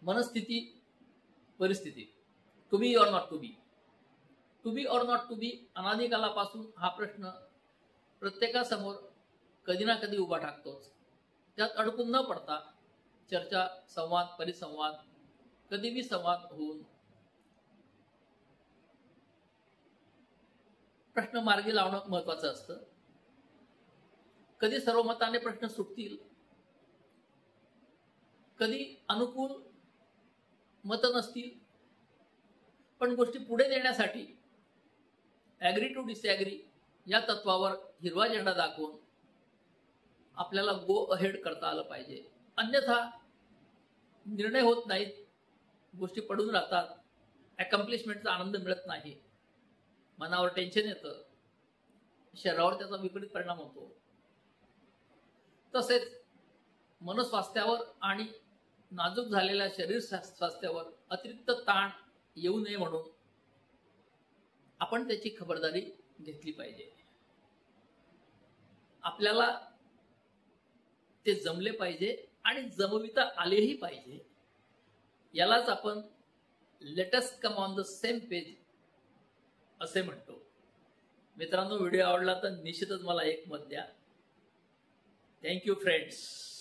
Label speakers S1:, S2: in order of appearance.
S1: मनस्थिती, परिस्थिती, to be or not to be. To be or not to be अनादिकालापासून हा प्रश्न प्रत्येकासमोर कधी ना कधी उभा ठाकतोच. त्यात अडकून न पडता चर्चा, संवाद, परिसंवाद, कधी बी संवाद होऊन प्रश्न मार्गी लावणं महत्वाचं असतं. कधी सर्वमताने प्रश्न सुटतील, कधी अनुकूल मत नसतील, पण गोष्टी पुढे नेण्यासाठी ॲग्री टू डिसॲग्री या तत्वावर हिरवा झेंडा दाखवून आपल्याला गो अहेड करता आलं पाहिजे. अन्यथा निर्णय होत नाहीत, गोष्टी पडून राहतात, अकम्प्लिशमेंटचा आनंद मिळत नाही, मनावर टेन्शन येतं, शरीरावर त्याचा विपरीत परिणाम होतो. तसेच मनस्वास्थ्यावर आणि नाजूक झालेल्या शरीर स्वास्थ्यावर अतिरिक्त ताण येऊ नये म्हणून आपण त्याची खबरदारी घेतली पाहिजे. आपल्याला ते जमले पाहिजे आणि जमविता आलेही पाहिजे. यालाच आपण let us come on the same page असे म्हणतो. मित्रांनो, व्हिडिओ आवडला तर निश्चितच मला एक मत द्या. Thank you friends.